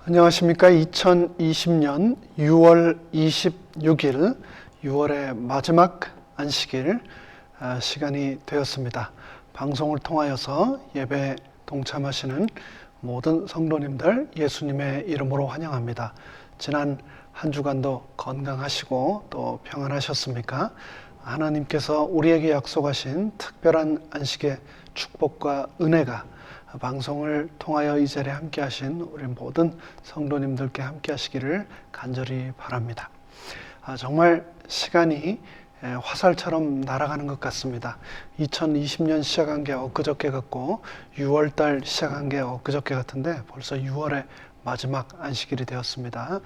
안녕하십니까. 2020년 6월 26일 6월의 마지막 안식일 시간이 되었습니다. 방송을 통하여서 예배에 동참하시는 모든 성도님들 예수님의 이름으로 환영합니다. 지난 한 주간도 건강하시고 또 평안하셨습니까? 하나님께서 우리에게 약속하신 특별한 안식의 축복과 은혜가 방송을 통하여 이 자리에 함께 하신 우리 모든 성도님들께 함께 하시기를 간절히 바랍니다. 정말 시간이 화살처럼 날아가는 것 같습니다. 2020년 시작한 게 엊그저께 같고 6월달 시작한 게 엊그저께 같은데 벌써 6월의 마지막 안식일이 되었습니다.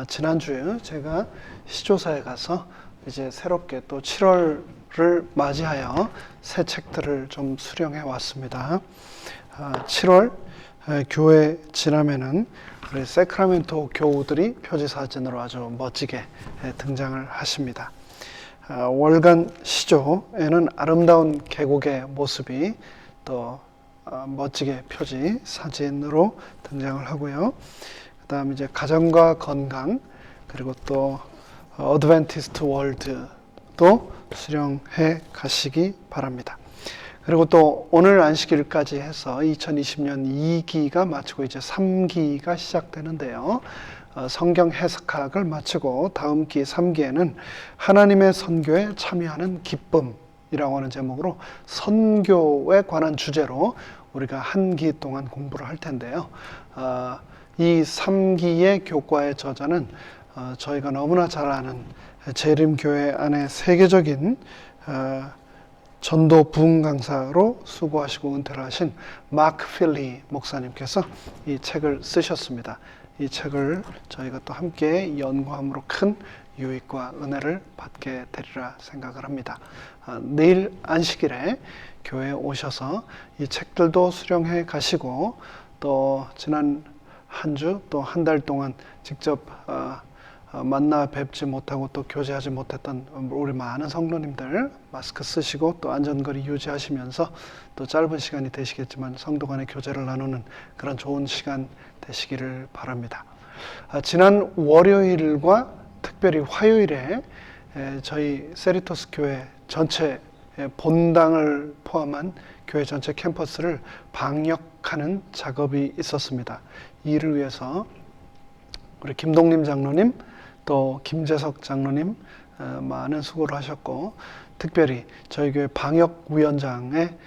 지난주에 제가 시조사에 가서 이제 새롭게 또 7월을 맞이하여 새 책들을 좀 수령해 왔습니다. 7월 교회 지나면은 우리 세크라멘토 교우들이 표지 사진으로 아주 멋지게 등장을 하십니다. 월간 시조에는 아름다운 계곡의 모습이 또 멋지게 표지 사진으로 등장을 하고요. 그다음 이제 가정과 건강 그리고 또 어드벤티스트 월드도 수령해 가시기 바랍니다. 그리고 또 오늘 안식일까지 해서 2020년 2기가 마치고 이제 3기가 시작되는데요. 성경 해석학을 마치고 다음 기 3기에는 하나님의 선교에 참여하는 기쁨이라고 하는 제목으로 선교에 관한 주제로 우리가 한 기 동안 공부를 할 텐데요. 이 3기의 교과의 저자는 저희가 너무나 잘 아는 재림교회 안에 세계적인 전도 부흥 강사로 수고하시고 은퇴를 하신 마크 필리 목사님께서 이 책을 쓰셨습니다. 이 책을 저희가 또 함께 연구함으로 큰 유익과 은혜를 받게 되리라 생각을 합니다. 내일 안식일에 교회에 오셔서 이 책들도 수령해 가시고 또 지난 한 주 또 한 달 동안 직접 만나 뵙지 못하고 또 교제하지 못했던 우리 많은 성도님들 마스크 쓰시고 또 안전거리 유지하시면서 또 짧은 시간이 되시겠지만 성도 간의 교제를 나누는 그런 좋은 시간 되시기를 바랍니다. 지난 월요일과 특별히 화요일에 저희 세리토스 교회 전체 본당을 포함한 교회 전체 캠퍼스를 방역하는 작업이 있었습니다. 이를 위해서 우리 김동림 장로님 또 김재석 장로님 많은 수고를 하셨고 특별히 저희 교회 방역위원장의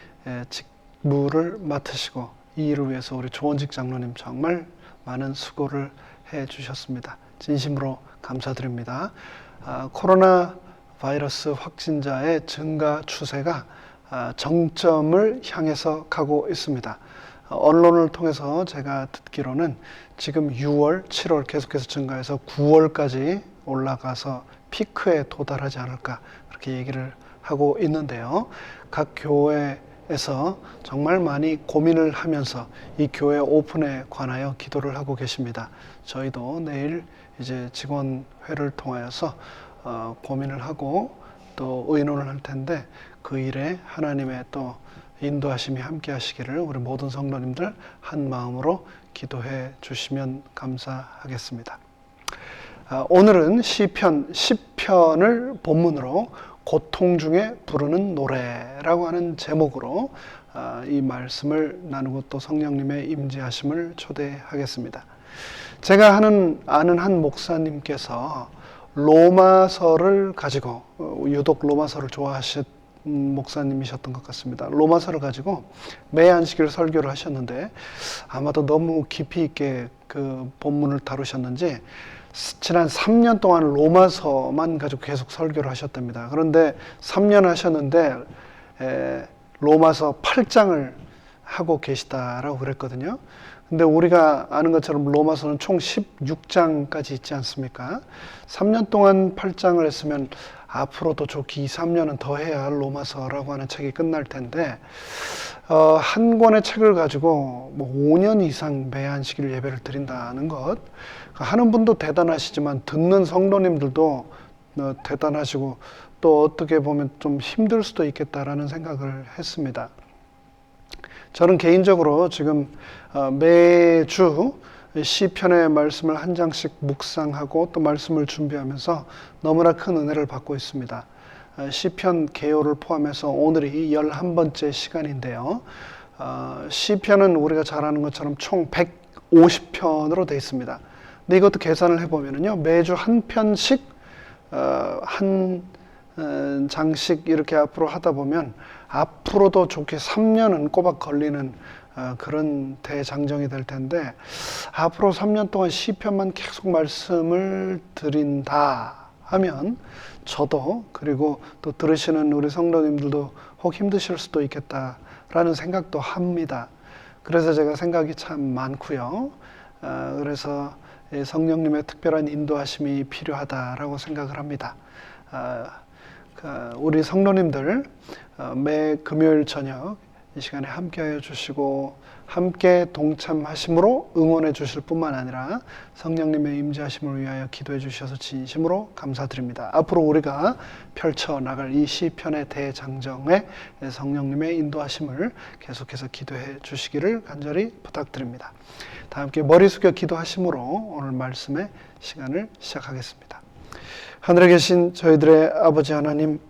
직무를 맡으시고 이 일을 위해서 우리 조원직 장로님 정말 많은 수고를 해 주셨습니다. 진심으로 감사드립니다. 코로나 바이러스 확진자의 증가 추세가 정점을 향해서 가고 있습니다. 언론을 통해서 제가 듣기로는 지금 6월, 7월 계속해서 증가해서 9월까지 올라가서 피크에 도달하지 않을까 그렇게 얘기를 하고 있는데요. 각 교회에서 정말 많이 고민을 하면서 이 교회 오픈에 관하여 기도를 하고 계십니다. 저희도 내일 이제 직원회를 통하여서 고민을 하고 또 의논을 할 텐데 그 일에 하나님의 또 인도하심이 함께 하시기를 우리 모든 성도님들 한 마음으로 기도해 주시면 감사하겠습니다. 오늘은 시편 10편을 본문으로 고통 중에 부르는 노래라고 하는 제목으로 이 말씀을 나누고 또 성령님의 임재하심을 초대하겠습니다. 제가 아는 한 목사님께서 로마서를 가지고 유독 로마서를 좋아하셨 목사님이셨던 것 같습니다. 로마서를 가지고 매 안식일 설교를 하셨는데 아마도 너무 깊이 있게 그 본문을 다루셨는지 지난 3년 동안 로마서만 가지고 계속 설교를 하셨답니다. 그런데 3년 하셨는데 로마서 8장을 하고 계시다라고 그랬거든요. 근데 우리가 아는 것처럼 로마서는 총 16장까지 있지 않습니까? 3년 동안 8장을 했으면 앞으로도 좋게 2, 3년은 더 해야 로마서라고 하는 책이 끝날 텐데 한 권의 책을 가지고 뭐 5년 이상 매 안식일 예배를 드린다는 것 하는 분도 대단하시지만 듣는 성도님들도 대단하시고 또 어떻게 보면 좀 힘들 수도 있겠다라는 생각을 했습니다. 저는 개인적으로 지금 매주 시편의 말씀을 한 장씩 묵상하고 또 말씀을 준비하면서 너무나 큰 은혜를 받고 있습니다. 시편 개요를 포함해서 오늘이 11번째 시간인데요. 시편은 우리가 잘 아는 것처럼 총 150편으로 되어 있습니다. 근데 이것도 계산을 해보면요, 매주 한 편씩 한 장씩 이렇게 앞으로 하다 보면 앞으로도 좋게 3년은 꼬박 걸리는 그런 대장정이 될 텐데, 앞으로 3년 동안 시편만 계속 말씀을 드린다 하면 저도, 그리고 또 들으시는 우리 성도님들도 혹 힘드실 수도 있겠다라는 생각도 합니다. 그래서 제가 생각이 참 많고요. 그래서 성령님의 특별한 인도하심이 필요하다라고 생각을 합니다. 우리 성도님들 매 금요일 저녁 이 시간에 함께하여 주시고 함께 동참하심으로 응원해 주실 뿐만 아니라 성령님의 임재하심을 위하여 기도해 주셔서 진심으로 감사드립니다. 앞으로 우리가 펼쳐나갈 이 시편의 대장정에 성령님의 인도하심을 계속해서 기도해 주시기를 간절히 부탁드립니다. 다 함께 머리 숙여 기도하심으로 오늘 말씀의 시간을 시작하겠습니다. 하늘에 계신 저희들의 아버지 하나님,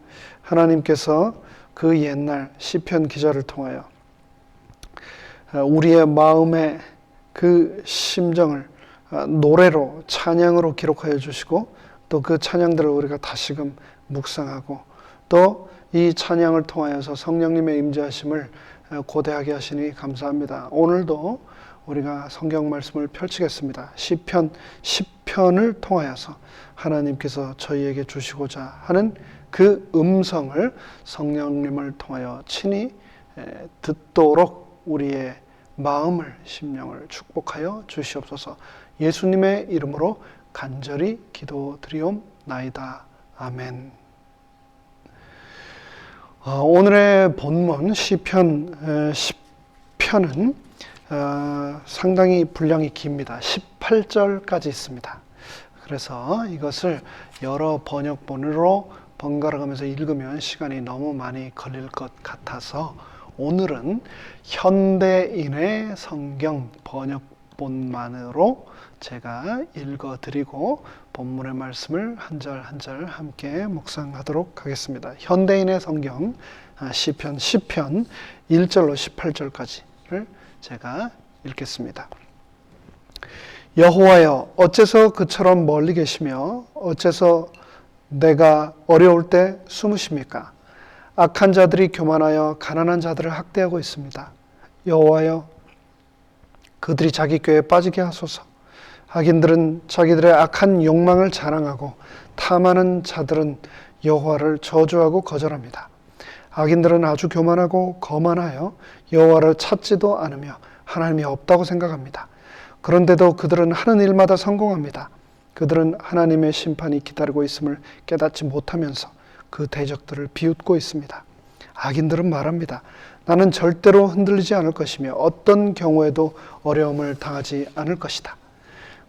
하나님께서 그 옛날 시편 기자를 통하여 우리의 마음의 그 심정을 노래로, 찬양으로 기록하여 주시고 또 그 찬양들을 우리가 다시금 묵상하고 또 이 찬양을 통하여서 성령님의 임재하심을 고대하게 하시니 감사합니다. 오늘도 우리가 성경 말씀을 펼치겠습니다. 시편 10편을 통하여서 하나님께서 저희에게 주시고자 하는 그 음성을 성령님을 통하여 친히 듣도록 우리의 마음을, 심령을 축복하여 주시옵소서. 예수님의 이름으로 간절히 기도드리옵나이다. 아멘. 오늘의 본문 시편 10편은 상당히 분량이 깁니다. 18절까지 있습니다. 그래서 이것을 여러 번역본으로 번갈아 가면서 읽으면 시간이 너무 많이 걸릴 것 같아서 오늘은 현대인의 성경 번역본만으로 제가 읽어드리고 본문의 말씀을 한 절 한 절 함께 묵상하도록 하겠습니다. 현대인의 성경 시편 10편 1절로 18절까지를 제가 읽겠습니다. 여호와여, 어째서 그처럼 멀리 계시며 어째서 내가 어려울 때 숨으십니까? 악한 자들이 교만하여 가난한 자들을 학대하고 있습니다. 여호와여, 그들이 자기 꾀에 빠지게 하소서. 악인들은 자기들의 악한 욕망을 자랑하고 탐하는 자들은 여호와를 저주하고 거절합니다. 악인들은 아주 교만하고 거만하여 여호와를 찾지도 않으며 하나님이 없다고 생각합니다. 그런데도 그들은 하는 일마다 성공합니다. 그들은 하나님의 심판이 기다리고 있음을 깨닫지 못하면서 그 대적들을 비웃고 있습니다. 악인들은 말합니다. 나는 절대로 흔들리지 않을 것이며 어떤 경우에도 어려움을 당하지 않을 것이다.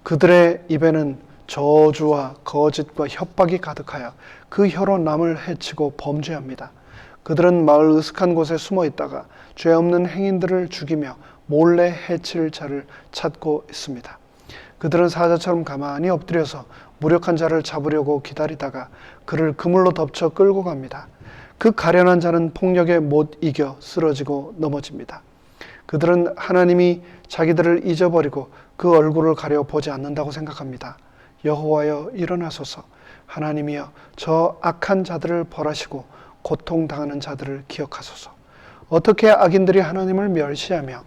그들의 입에는 저주와 거짓과 협박이 가득하여 그 혀로 남을 해치고 범죄합니다. 그들은 마을 으슥한 곳에 숨어 있다가 죄 없는 행인들을 죽이며 몰래 해칠 자를 찾고 있습니다. 그들은 사자처럼 가만히 엎드려서 무력한 자를 잡으려고 기다리다가 그를 그물로 덮쳐 끌고 갑니다. 그 가련한 자는 폭력에 못 이겨 쓰러지고 넘어집니다. 그들은 하나님이 자기들을 잊어버리고 그 얼굴을 가려 보지 않는다고 생각합니다. 여호와여, 일어나소서. 하나님이여, 저 악한 자들을 벌하시고 고통당하는 자들을 기억하소서. 어떻게 악인들이 하나님을 멸시하며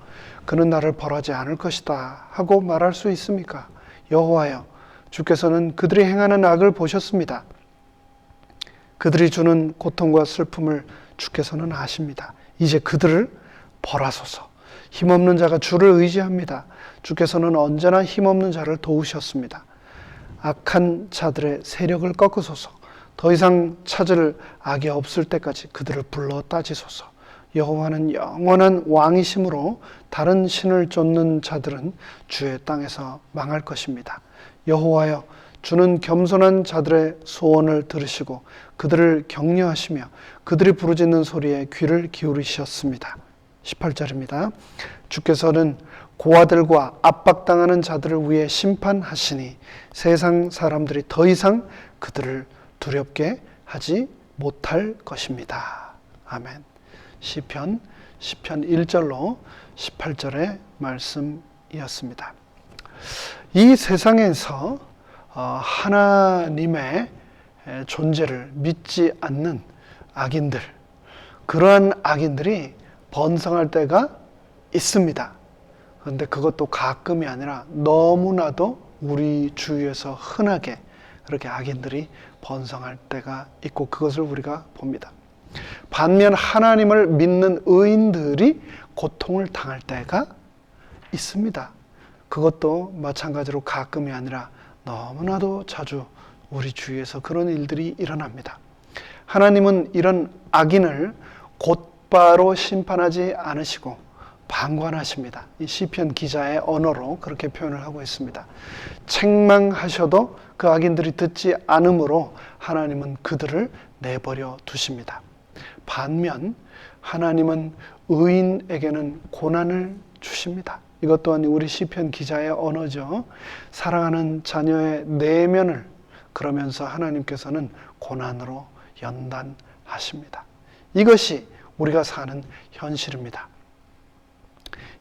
그는 나를 벌하지 않을 것이다 하고 말할 수 있습니까? 여호와여, 주께서는 그들이 행하는 악을 보셨습니다. 그들이 주는 고통과 슬픔을 주께서는 아십니다. 이제 그들을 벌하소서. 힘없는 자가 주를 의지합니다. 주께서는 언제나 힘없는 자를 도우셨습니다. 악한 자들의 세력을 꺾으소서. 더 이상 찾을 악이 없을 때까지 그들을 불러 따지소서. 여호와는 영원한 왕이심으로 다른 신을 쫓는 자들은 주의 땅에서 망할 것입니다. 여호와여, 주는 겸손한 자들의 소원을 들으시고 그들을 격려하시며 그들이 부르짖는 소리에 귀를 기울이셨습니다. 18절입니다. 주께서는 고아들과 압박당하는 자들을 위해 심판하시니 세상 사람들이 더 이상 그들을 두렵게 하지 못할 것입니다. 아멘. 시편 1절로 18절의 말씀이었습니다. 이 세상에서 하나님의 존재를 믿지 않는 악인들, 그러한 악인들이 번성할 때가 있습니다. 그런데 그것도 가끔이 아니라 너무나도 우리 주위에서 흔하게 그렇게 악인들이 번성할 때가 있고 그것을 우리가 봅니다. 반면 하나님을 믿는 의인들이 고통을 당할 때가 있습니다. 그것도 마찬가지로 가끔이 아니라 너무나도 자주 우리 주위에서 그런 일들이 일어납니다. 하나님은 이런 악인을 곧바로 심판하지 않으시고 방관하십니다. 이 시편 기자의 언어로 그렇게 표현을 하고 있습니다. 책망하셔도 그 악인들이 듣지 않으므로 하나님은 그들을 내버려 두십니다. 반면 하나님은 의인에게는 고난을 주십니다. 이것 또한 우리 시편 기자의 언어죠. 사랑하는 자녀의 내면을 그러면서 하나님께서는 고난으로 연단하십니다. 이것이 우리가 사는 현실입니다.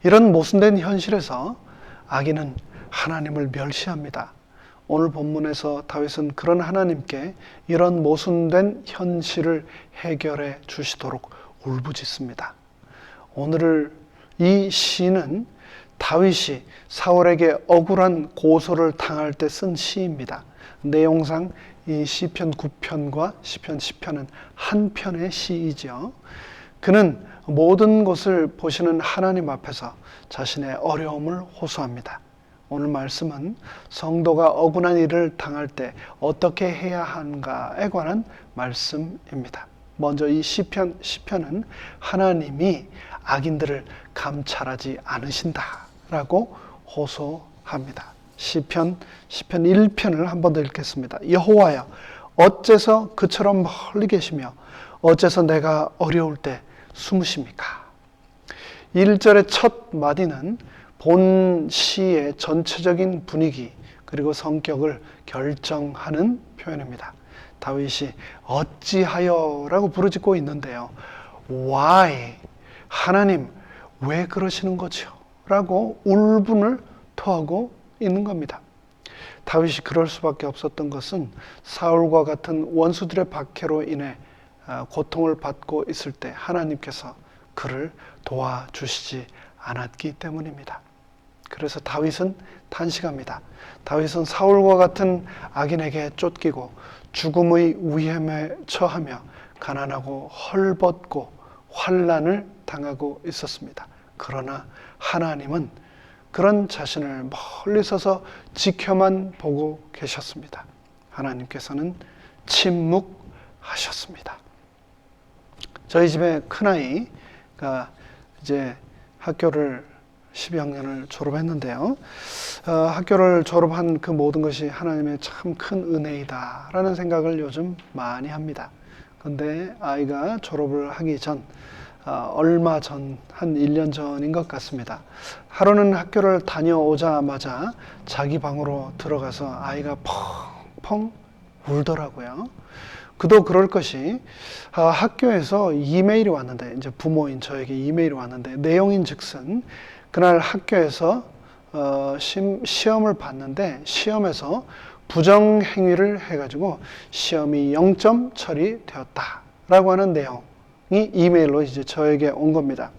이런 모순된 현실에서 악인은 하나님을 멸시합니다. 오늘 본문에서 다윗은 그런 하나님께 이런 모순된 현실을 해결해 주시도록 울부짖습니다. 오늘 이 시는 다윗이 사울에게 억울한 고소를 당할 때 쓴 시입니다. 내용상 이 시편 9편과 시편 10편은 한 편의 시이죠. 그는 모든 것을 보시는 하나님 앞에서 자신의 어려움을 호소합니다. 오늘 말씀은 성도가 억울한 일을 당할 때 어떻게 해야 하는가에 관한 말씀입니다. 먼저 이 시편은 하나님이 악인들을 감찰하지 않으신다라고 호소합니다. 시편 1편을 한 번 더 읽겠습니다. 여호와여, 어째서 그처럼 멀리 계시며 어째서 내가 어려울 때 숨으십니까? 1절의 첫 마디는 본 시의 전체적인 분위기 그리고 성격을 결정하는 표현입니다. 다윗이 어찌하여 라고 부르짖고 있는데요. Why? 하나님 왜 그러시는 거죠? 라고 울분을 토하고 있는 겁니다. 다윗이 그럴 수밖에 없었던 것은 사울과 같은 원수들의 박해로 인해 고통을 받고 있을 때 하나님께서 그를 도와주시지 않았기 때문입니다. 그래서 다윗은 탄식합니다. 다윗은 사울과 같은 악인에게 쫓기고 죽음의 위험에 처하며 가난하고 헐벗고 환난을 당하고 있었습니다. 그러나 하나님은 그런 자신을 멀리 서서 지켜만 보고 계셨습니다. 하나님께서는 침묵하셨습니다. 저희 집에 큰아이가 이제 학교를 12학년을 졸업했는데요. 학교를 졸업한 그 모든 것이 하나님의 참 큰 은혜이다라는 생각을 요즘 많이 합니다. 그런데 아이가 졸업을 하기 전 얼마 전, 한 1년 전인 것 같습니다. 하루는 학교를 다녀오자마자 자기 방으로 들어가서 아이가 펑펑 울더라고요. 그도 그럴 것이 학교에서 이메일이 왔는데, 이제 부모인 저에게 이메일이 왔는데 내용인 즉슨 그날 학교에서 시험을 봤는데 시험에서 부정행위를 해가지고 시험이 0점 처리되었다라고 하는 내용이 이메일로 이제 저에게 온 겁니다.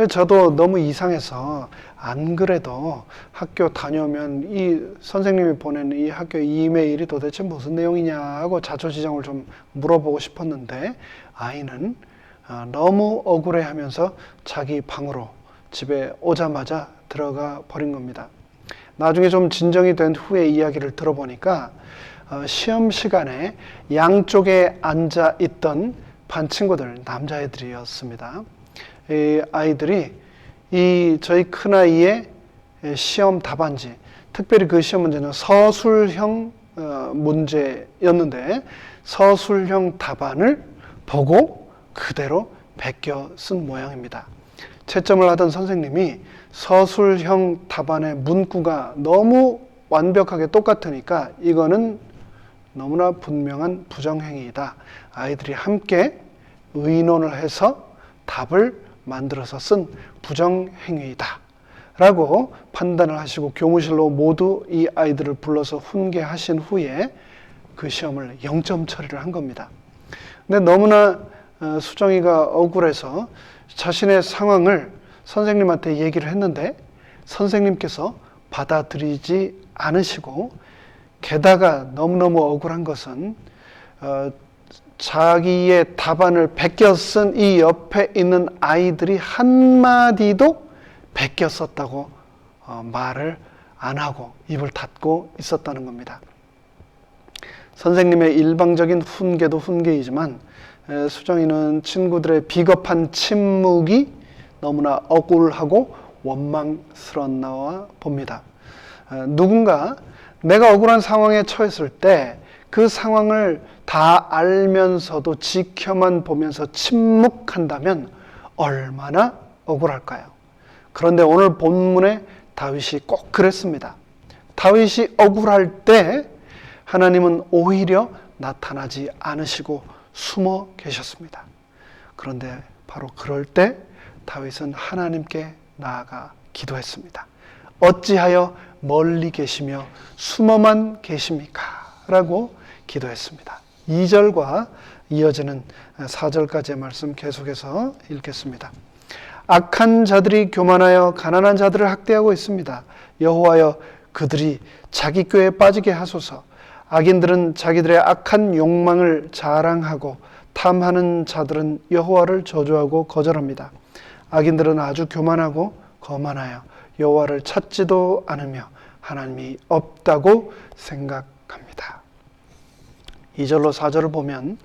저도 너무 이상해서 안 그래도 학교 다녀오면 이 선생님이 보낸 이 학교 이메일이 도대체 무슨 내용이냐 하고 자초지종을 좀 물어보고 싶었는데 아이는 너무 억울해하면서 자기 방으로 집에 오자마자 들어가 버린 겁니다. 나중에 좀 진정이 된 후에 이야기를 들어보니까 시험 시간에 양쪽에 앉아 있던 반 친구들, 남자애들이었습니다. 이 아이들이 저희 큰아이의 시험 답안지, 특별히 그 시험 문제는 서술형 문제였는데 서술형 답안을 보고 그대로 베껴 쓴 모양입니다. 채점을 하던 선생님이 서술형 답안의 문구가 너무 완벽하게 똑같으니까 이거는 너무나 분명한 부정행위이다. 아이들이 함께 의논을 해서 답을 만들어서 쓴 부정행위이다. 라고 판단을 하시고 교무실로 모두 이 아이들을 불러서 훈계하신 후에 그 시험을 0점 처리를 한 겁니다. 근데 너무나 수정이가 억울해서 자신의 상황을 선생님한테 얘기를 했는데 선생님께서 받아들이지 않으시고 게다가 너무너무 억울한 것은 자기의 답안을 베껴 쓴 이 옆에 있는 아이들이 한마디도 베껴 썼다고 말을 안 하고 입을 닫고 있었다는 겁니다. 선생님의 일방적인 훈계도 훈계이지만 수정이는 친구들의 비겁한 침묵이 너무나 억울하고 원망스러웠나 봅니다. 누군가 내가 억울한 상황에 처했을 때 그 상황을 다 알면서도 지켜만 보면서 침묵한다면 얼마나 억울할까요? 그런데 오늘 본문에 다윗이 꼭 그랬습니다. 다윗이 억울할 때 하나님은 오히려 나타나지 않으시고 숨어 계셨습니다. 그런데 바로 그럴 때 다윗은 하나님께 나아가 기도했습니다. 어찌하여 멀리 계시며 숨어만 계십니까? 라고 기도했습니다. 2절과 이어지는 4절까지의 말씀 계속해서 읽겠습니다. 악한 자들이 교만하여 가난한 자들을 학대하고 있습니다. 여호와여 그들이 자기 꾀에 빠지게 하소서. 악인들은 자기들의 악한 욕망을 자랑하고 탐하는 자들은 여호와를 저주하고 거절합니다. 악인들은 아주 교만하고 거만하여 여호와를 찾지도 않으며 하나님이 없다고 생각합니다. 2절로 4절을 보면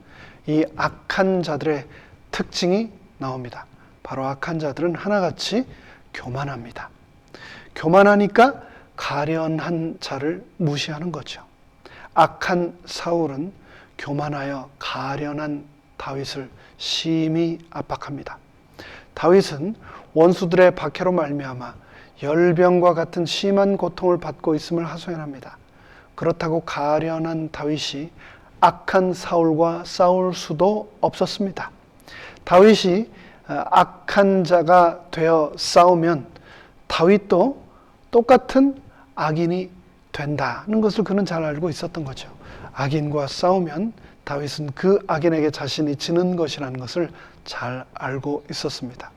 이 악한 자들의 특징이 나옵니다. 바로 악한 자들은 하나같이 교만합니다. 교만하니까 가련한 자를 무시하는 거죠. 악한 사울은 교만하여 가련한 다윗을 심히 압박합니다. 다윗은 원수들의 박해로 말미암아 열병과 같은 심한 고통을 받고 있음을 하소연합니다. 그렇다고 가련한 다윗이 악한 사울과 싸울 수도 없었습니다. 다윗이 악한 자가 되어 싸우면 다윗도 똑같은 악인이 된다는 것을 그는 잘 알고 있었던 거죠. 악인과 싸우면 다윗은 그 악인에게 자신이 지는 것이라는 것을 잘 알고 있었습니다.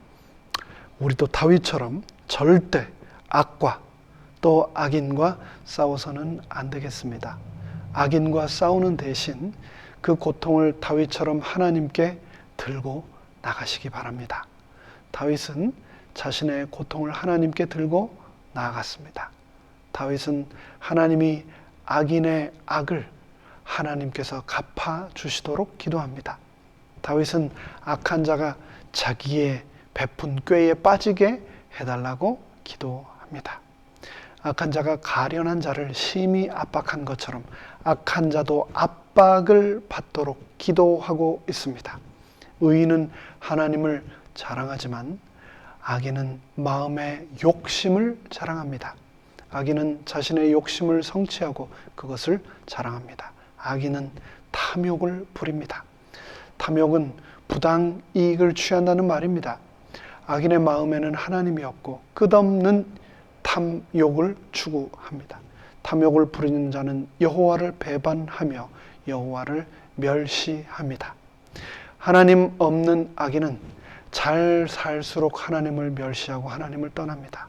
우리도 다윗처럼 절대 악과 또 악인과 싸워서는 안 되겠습니다. 악인과 싸우는 대신 그 고통을 다윗처럼 하나님께 들고 나가시기 바랍니다. 다윗은 자신의 고통을 하나님께 들고 나아갔습니다. 다윗은 하나님이 악인의 악을 하나님께서 갚아주시도록 기도합니다. 다윗은 악한 자가 자기의 베푼 꾀에 빠지게 해달라고 기도합니다. 악한 자가 가련한 자를 심히 압박한 것처럼 악한 자도 압박을 받도록 기도하고 있습니다. 의인은 하나님을 자랑하지만 악인은 마음의 욕심을 자랑합니다. 악인은 자신의 욕심을 성취하고 그것을 자랑합니다. 악인은 탐욕을 부립니다. 탐욕은 부당 이익을 취한다는 말입니다. 악인의 마음에는 하나님이 없고 끝없는 탐욕을 추구합니다. 탐욕을 부리는 자는 여호와를 배반하며 여호와를 멸시합니다. 하나님 없는 악인은 잘 살수록 하나님을 멸시하고 하나님을 떠납니다.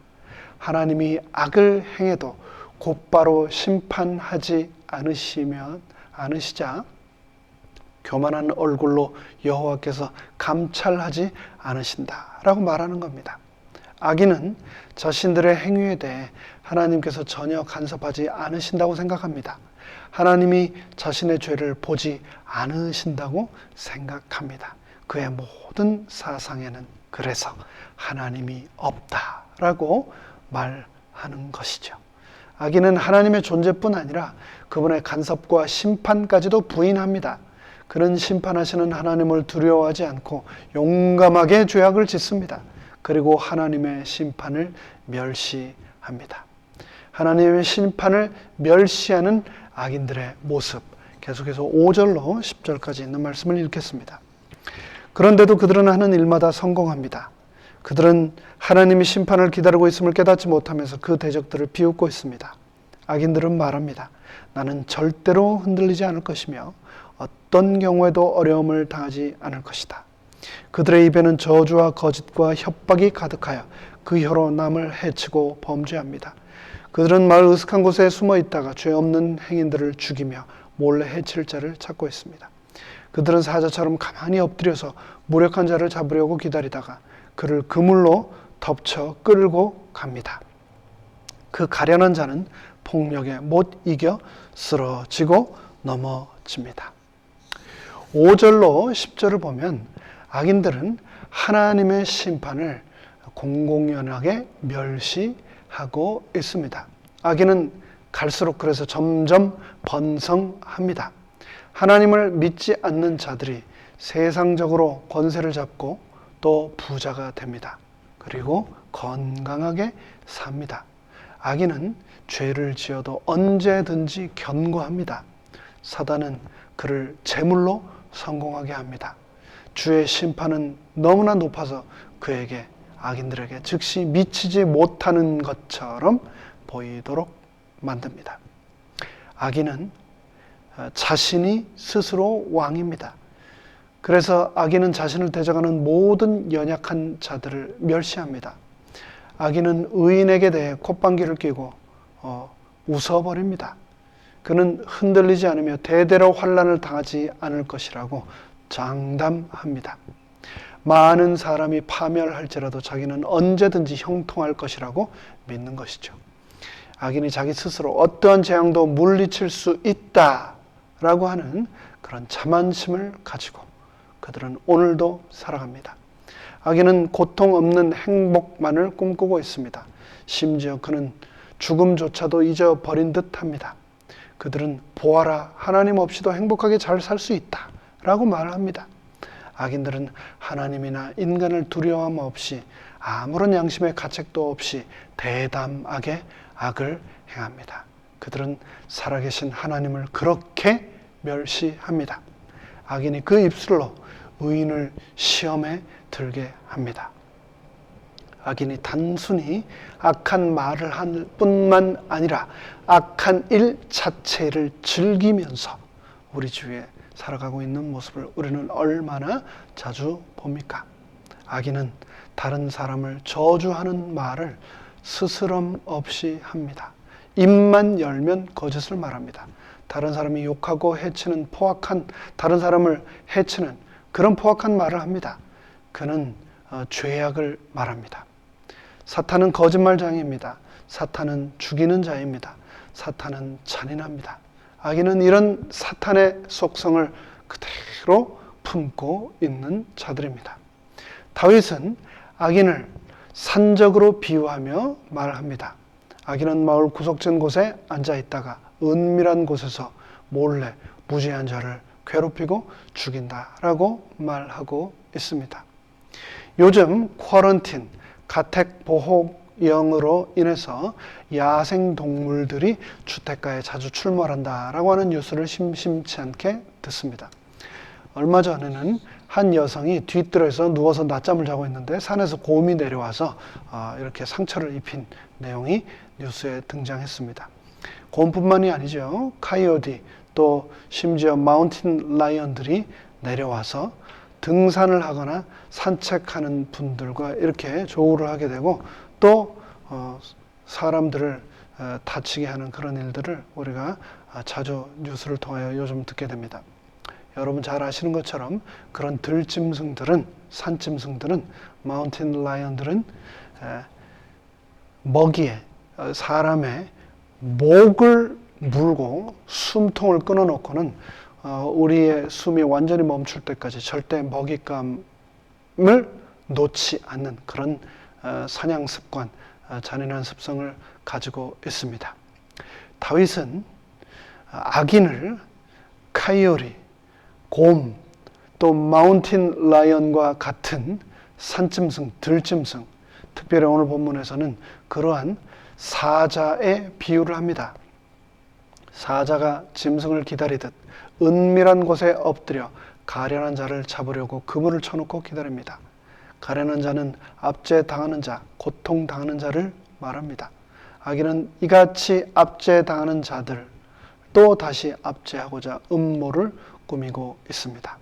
하나님이 악을 행해도 곧바로 심판하지 않으시자 교만한 얼굴로 여호와께서 감찰하지 않으신다라고 말하는 겁니다. 악인은 자신들의 행위에 대해 하나님께서 전혀 간섭하지 않으신다고 생각합니다. 하나님이 자신의 죄를 보지 않으신다고 생각합니다. 그의 모든 사상에는 그래서 하나님이 없다라고 말하는 것이죠. 악인은 하나님의 존재뿐 아니라 그분의 간섭과 심판까지도 부인합니다. 그는 심판하시는 하나님을 두려워하지 않고 용감하게 죄악을 짓습니다. 그리고 하나님의 심판을 멸시합니다. 하나님의 심판을 멸시하는 악인들의 모습, 계속해서 5절로 10절까지 있는 말씀을 읽겠습니다. 그런데도 그들은 하는 일마다 성공합니다. 그들은 하나님의 심판을 기다리고 있음을 깨닫지 못하면서 그 대적들을 비웃고 있습니다. 악인들은 말합니다. 나는 절대로 흔들리지 않을 것이며 어떤 경우에도 어려움을 당하지 않을 것이다. 그들의 입에는 저주와 거짓과 협박이 가득하여 그 혀로 남을 해치고 범죄합니다. 그들은 마을 으슥한 곳에 숨어 있다가 죄 없는 행인들을 죽이며 몰래 해칠 자를 찾고 있습니다. 그들은 사자처럼 가만히 엎드려서 무력한 자를 잡으려고 기다리다가 그를 그물로 덮쳐 끌고 갑니다. 그 가련한 자는 폭력에 못 이겨 쓰러지고 넘어집니다. 5절로 10절을 보면 악인들은 하나님의 심판을 공공연하게 멸시하고 있습니다. 악인은 갈수록 그래서 점점 번성합니다. 하나님을 믿지 않는 자들이 세상적으로 권세를 잡고 또 부자가 됩니다. 그리고 건강하게 삽니다. 악인은 죄를 지어도 언제든지 견고합니다. 사단은 그를 제물로 성공하게 합니다. 주의 심판은 너무나 높아서 그에게 악인들에게 즉시 미치지 못하는 것처럼 보이도록 만듭니다. 악인은 자신이 스스로 왕입니다. 그래서 악인은 자신을 대적하는 모든 연약한 자들을 멸시합니다. 악인은 의인에게 대해 콧방귀를 뀌고 웃어버립니다. 그는 흔들리지 않으며 대대로 환난을 당하지 않을 것이라고 장담합니다. 많은 사람이 파멸할지라도 자기는 언제든지 형통할 것이라고 믿는 것이죠. 악인이 자기 스스로 어떠한 재앙도 물리칠 수 있다라고 하는 그런 자만심을 가지고 그들은 오늘도 살아갑니다. 악인은 고통 없는 행복만을 꿈꾸고 있습니다. 심지어 그는 죽음조차도 잊어버린 듯합니다. 그들은 보아라, 하나님 없이도 행복하게 잘 살 수 있다 라고 말합니다. 악인들은 하나님이나 인간을 두려움 없이 아무런 양심의 가책도 없이 대담하게 악을 행합니다. 그들은 살아계신 하나님을 그렇게 멸시합니다. 악인이 그 입술로 의인을 시험에 들게 합니다. 악인이 단순히 악한 말을 할 뿐만 아니라 악한 일 자체를 즐기면서 우리 주위에 살아가고 있는 모습을 우리는 얼마나 자주 봅니까? 악인은 다른 사람을 저주하는 말을 스스럼 없이 합니다. 입만 열면 거짓을 말합니다. 다른 사람이 욕하고 해치는 포악한, 다른 사람을 해치는 그런 포악한 말을 합니다. 그는 죄악을 말합니다. 사탄은 거짓말장입니다. 사탄은 죽이는 자입니다. 사탄은 잔인합니다. 악인은 이런 사탄의 속성을 그대로 품고 있는 자들입니다. 다윗은 악인을 산적으로 비유하며 말합니다. 악인은 마을 구석진 곳에 앉아 있다가 은밀한 곳에서 몰래 무죄한 자를 괴롭히고 죽인다라고 말하고 있습니다. 요즘 쿼런틴, 가택보호령으로 인해서 야생동물들이 주택가에 자주 출몰한다라고 하는 뉴스를 심심치 않게 듣습니다. 얼마 전에는 한 여성이 뒤뜰에서 누워서 낮잠을 자고 있는데 산에서 곰이 내려와서 이렇게 상처를 입힌 내용이 뉴스에 등장했습니다. 곰뿐만이 아니죠. 카이오디 또 심지어 마운틴 라이언들이 내려와서 등산을 하거나 산책하는 분들과 이렇게 조우를 하게 되고 또 사람들을 다치게 하는 그런 일들을 우리가 자주 뉴스를 통하여 요즘 듣게 됩니다. 여러분 잘 아시는 것처럼 그런 들짐승들은, 산짐승들은, 마운틴 라이언들은 먹이에 사람의 목을 물고 숨통을 끊어놓고는 우리의 숨이 완전히 멈출 때까지 절대 먹잇감을 놓지 않는 그런 사냥 습관, 잔인한 습성을 가지고 있습니다. 다윗은 악인을 카이오리, 곰, 또 마운틴 라이언과 같은 산짐승, 들짐승, 특별히 오늘 본문에서는 그러한 사자의 비유를 합니다. 사자가 짐승을 기다리듯 은밀한 곳에 엎드려 가련한 자를 잡으려고 그물을 쳐놓고 기다립니다. 가련한 자는 압제당하는 자, 고통당하는 자를 말합니다. 악인은 이같이 압제당하는 자들 또 다시 압제하고자 음모를 꾸미고 있습니다.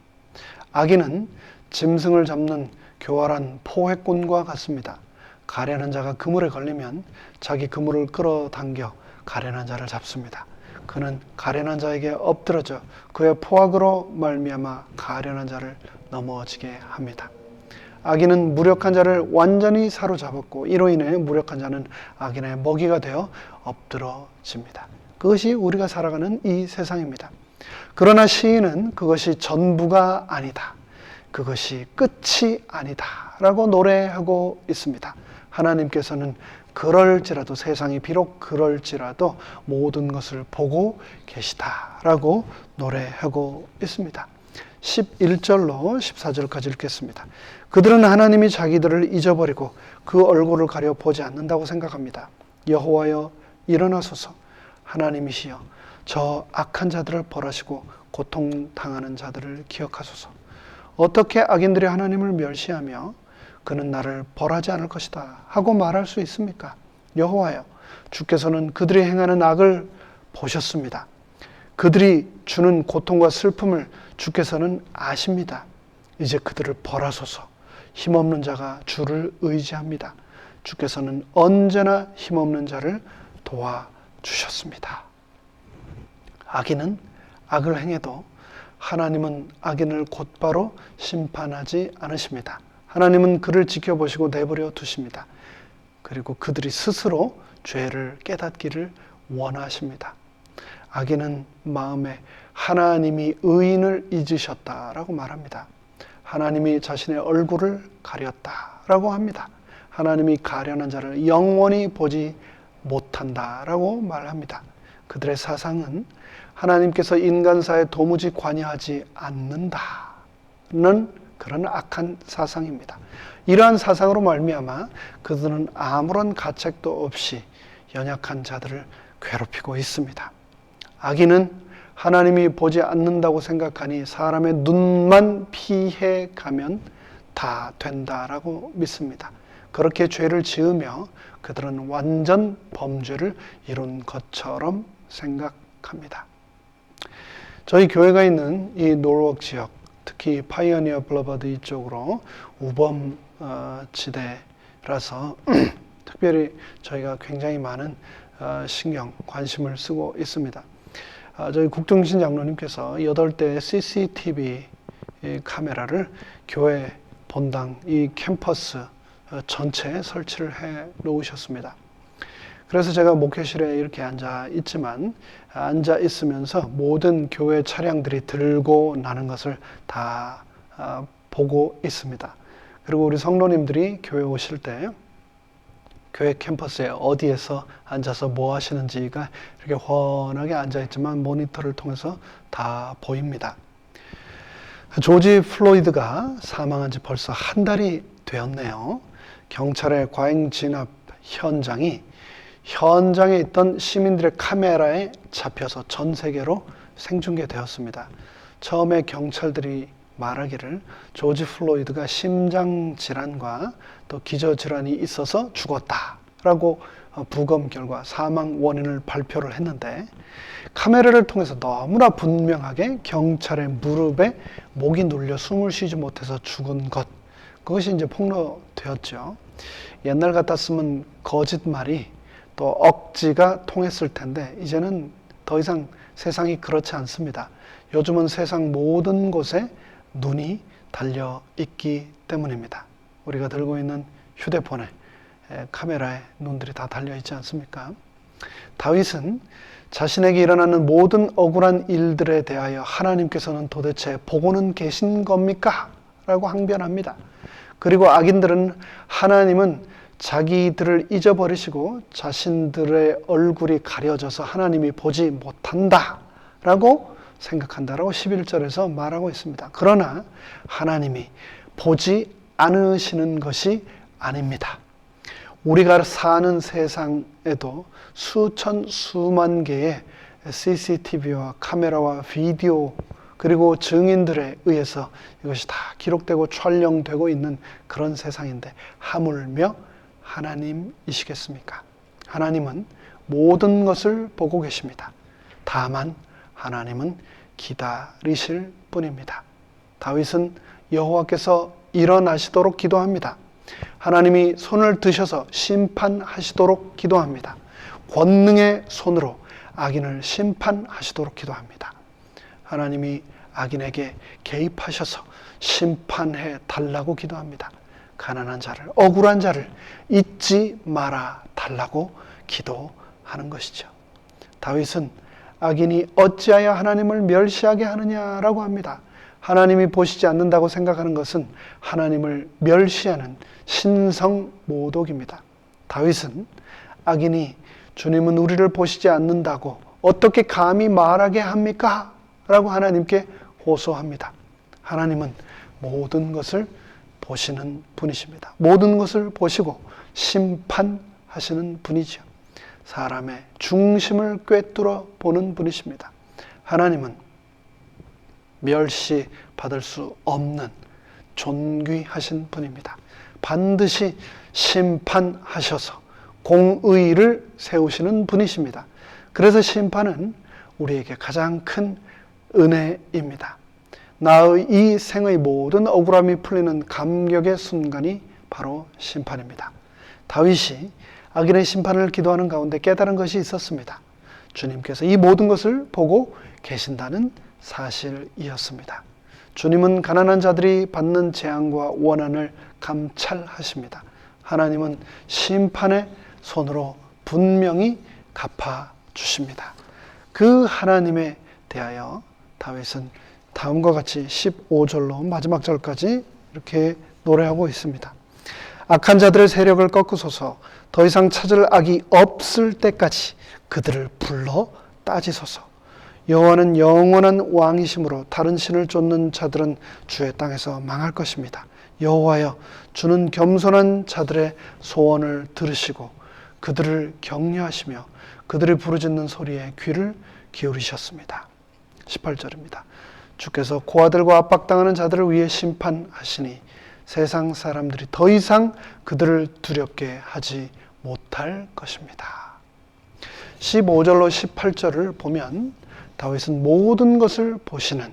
악인은 짐승을 잡는 교활한 포획꾼과 같습니다. 가련한 자가 그물에 걸리면 자기 그물을 끌어당겨 가련한 자를 잡습니다. 그는 가련한 자에게 엎드러져 그의 포악으로 말미암아 가련한 자를 넘어지게 합니다. 악인은 무력한 자를 완전히 사로잡았고 이로 인해 무력한 자는 악인의 먹이가 되어 엎드러집니다. 그것이 우리가 살아가는 이 세상입니다. 그러나 시인은 그것이 전부가 아니다. 그것이 끝이 아니다. 라고 노래하고 있습니다. 하나님께서는 그럴지라도 세상이 비록 그럴지라도 모든 것을 보고 계시다라고 노래하고 있습니다. 11절로 14절까지 읽겠습니다. 그들은 하나님이 자기들을 잊어버리고 그 얼굴을 가려 보지 않는다고 생각합니다. 여호와여 일어나소서. 하나님이시여 저 악한 자들을 벌하시고 고통당하는 자들을 기억하소서. 어떻게 악인들이 하나님을 멸시하며 그는 나를 벌하지 않을 것이다 하고 말할 수 있습니까? 여호와여 주께서는 그들이 행하는 악을 보셨습니다. 그들이 주는 고통과 슬픔을 주께서는 아십니다. 이제 그들을 벌하소서. 힘없는 자가 주를 의지합니다. 주께서는 언제나 힘없는 자를 도와주셨습니다. 악인은 악을 행해도 하나님은 악인을 곧바로 심판하지 않으십니다. 하나님은 그를 지켜보시고 내버려 두십니다. 그리고 그들이 스스로 죄를 깨닫기를 원하십니다. 악인은 마음에 하나님이 의인을 잊으셨다라고 말합니다. 하나님이 자신의 얼굴을 가렸다라고 합니다. 하나님이 가련한 자를 영원히 보지 못한다라고 말합니다. 그들의 사상은 하나님께서 인간사에 도무지 관여하지 않는다는 그런 악한 사상입니다. 이러한 사상으로 말미암아 그들은 아무런 가책도 없이 연약한 자들을 괴롭히고 있습니다. 악인은 하나님이 보지 않는다고 생각하니 사람의 눈만 피해 가면 다 된다라고 믿습니다. 그렇게 죄를 지으며 그들은 완전 범죄를 이룬 것처럼 생각합니다. 저희 교회가 있는 이 노르웍 지역, 특히 파이어니어 블러버드 이쪽으로 우범 지대라서 특별히 저희가 굉장히 많은 신경, 관심을 쓰고 있습니다. 저희 국정신 장로님께서 8대 CCTV 카메라를 교회 본당, 이 캠퍼스 전체에 설치를 해 놓으셨습니다. 그래서 제가 목회실에 이렇게 앉아 있지만 앉아 있으면서 모든 교회 차량들이 들고 나는 것을 다 보고 있습니다. 그리고 우리 성도님들이 교회 오실 때 교회 캠퍼스에 어디에서 앉아서 뭐 하시는지가 이렇게 훤하게 앉아 있지만 모니터를 통해서 다 보입니다. 조지 플로이드가 사망한 지 벌써 한 달이 되었네요. 경찰의 과잉 진압 현장에 있던 시민들의 카메라에 잡혀서 전 세계로 생중계되었습니다. 처음에 경찰들이 말하기를 조지 플로이드가 심장질환과 또 기저질환이 있어서 죽었다라고 부검 결과 사망 원인을 발표를 했는데 카메라를 통해서 너무나 분명하게 경찰의 무릎에 목이 눌려 숨을 쉬지 못해서 죽은 것, 그것이 이제 폭로되었죠. 옛날 같았으면 거짓말이 또 억지가 통했을 텐데 이제는 더 이상 세상이 그렇지 않습니다. 요즘은 세상 모든 곳에 눈이 달려 있기 때문입니다. 우리가 들고 있는 휴대폰에 카메라에 눈들이 다 달려 있지 않습니까? 다윗은 자신에게 일어나는 모든 억울한 일들에 대하여 하나님께서는 도대체 보고는 계신 겁니까? 라고 항변합니다. 그리고 악인들은 하나님은 자기들을 잊어버리시고 자신들의 얼굴이 가려져서 하나님이 보지 못한다 라고 생각한다라고 11절에서 말하고 있습니다. 그러나 하나님이 보지 않으시는 것이 아닙니다. 우리가 사는 세상에도 수천 수만 개의 CCTV와 카메라와 비디오 그리고 증인들에 의해서 이것이 다 기록되고 촬영되고 있는 그런 세상인데 하물며 하나님이시겠습니까? 하나님은 모든 것을 보고 계십니다. 다만 하나님은 기다리실 뿐입니다. 다윗은 여호와께서 일어나시도록 기도합니다. 하나님이 손을 드셔서 심판하시도록 기도합니다. 권능의 손으로 악인을 심판하시도록 기도합니다. 하나님이 악인에게 개입하셔서 심판해 달라고 기도합니다. 가난한 자를, 억울한 자를 잊지 말아 달라고 기도하는 것이죠. 다윗은 악인이 어찌하여 하나님을 멸시하게 하느냐라고 합니다. 하나님이 보시지 않는다고 생각하는 것은 하나님을 멸시하는 신성모독입니다. 다윗은 악인이 주님은 우리를 보시지 않는다고 어떻게 감히 말하게 합니까? 라고 하나님께 호소합니다. 하나님은 모든 것을 보시는 분이십니다. 모든 것을 보시고 심판하시는 분이죠. 사람의 중심을 꿰뚫어 보는 분이십니다. 하나님은 멸시받을 수 없는 존귀하신 분입니다. 반드시 심판하셔서 공의를 세우시는 분이십니다. 그래서 심판은 우리에게 가장 큰 은혜입니다. 나의 이 생의 모든 억울함이 풀리는 감격의 순간이 바로 심판입니다. 다윗이 악인의 심판을 기도하는 가운데 깨달은 것이 있었습니다. 주님께서 이 모든 것을 보고 계신다는 사실이었습니다. 주님은 가난한 자들이 받는 재앙과 원한을 감찰하십니다. 하나님은 심판의 손으로 분명히 갚아주십니다. 그 하나님에 대하여 다윗은 다음과 같이 15절로 마지막 절까지 이렇게 노래하고 있습니다. 악한 자들의 세력을 꺾으소서. 더 이상 찾을 악이 없을 때까지 그들을 불러 따지소서. 여호와는 영원한 왕이시므로 다른 신을 쫓는 자들은 주의 땅에서 망할 것입니다. 여호와여, 주는 겸손한 자들의 소원을 들으시고 그들을 격려하시며 그들이 부르짖는 소리에 귀를 기울이셨습니다. 18절입니다. 주께서 고아들과 압박당하는 자들을 위해 심판하시니 세상 사람들이 더 이상 그들을 두렵게 하지 못할 것입니다. 15절로 18절을 보면 다윗은 모든 것을 보시는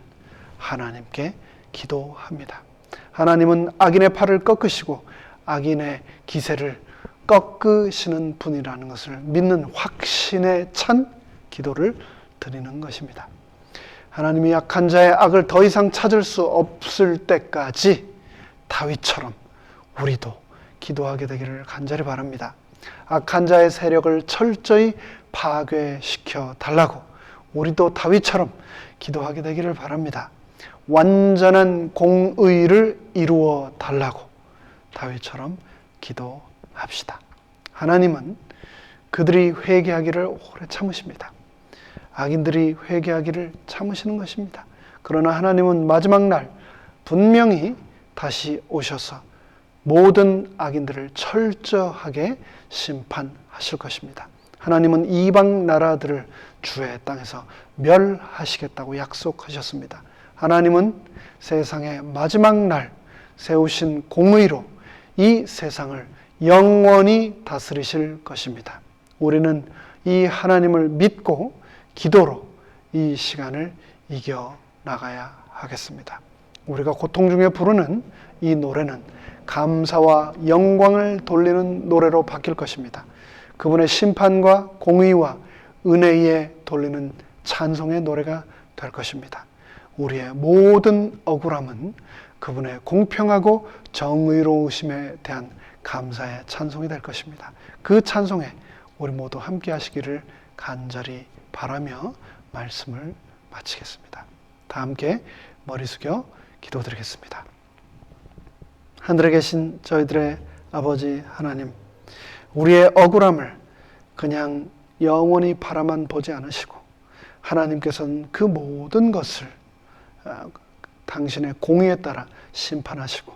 하나님께 기도합니다. 하나님은 악인의 팔을 꺾으시고 악인의 기세를 꺾으시는 분이라는 것을 믿는 확신에 찬 기도를 드리는 것입니다. 하나님이 악한 자의 악을 더 이상 찾을 수 없을 때까지 다윗처럼 우리도 기도하게 되기를 간절히 바랍니다. 악한 자의 세력을 철저히 파괴시켜 달라고 우리도 다윗처럼 기도하게 되기를 바랍니다. 완전한 공의를 이루어 달라고 다윗처럼 기도합시다. 하나님은 그들이 회개하기를 오래 참으십니다. 악인들이 회개하기를 참으시는 것입니다. 그러나 하나님은 마지막 날 분명히 다시 오셔서 모든 악인들을 철저하게 심판하실 것입니다. 하나님은 이방 나라들을 주의 땅에서 멸하시겠다고 약속하셨습니다. 하나님은 세상의 마지막 날 세우신 공의로 이 세상을 영원히 다스리실 것입니다. 우리는 이 하나님을 믿고 기도로 이 시간을 이겨나가야 하겠습니다. 우리가 고통 중에 부르는 이 노래는 감사와 영광을 돌리는 노래로 바뀔 것입니다. 그분의 심판과 공의와 은혜에 돌리는 찬송의 노래가 될 것입니다. 우리의 모든 억울함은 그분의 공평하고 정의로우심에 대한 감사의 찬송이 될 것입니다. 그 찬송에 우리 모두 함께 하시기를 간절히 바라며 말씀을 마치겠습니다. 다 함께 머리 숙여 기도드리겠습니다. 하늘에 계신 저희들의 아버지 하나님, 우리의 억울함을 그냥 영원히 바라만 보지 않으시고 하나님께서는 그 모든 것을 당신의 공의에 따라 심판하시고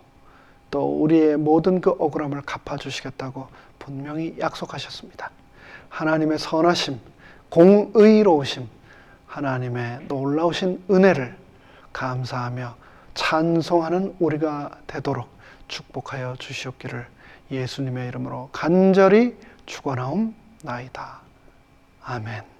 또 우리의 모든 그 억울함을 갚아주시겠다고 분명히 약속하셨습니다. 하나님의 선하심, 공의로우심, 하나님의 놀라우신 은혜를 감사하며 찬송하는 우리가 되도록 축복하여 주시옵기를 예수님의 이름으로 간절히 축원하옵나이다. 아멘.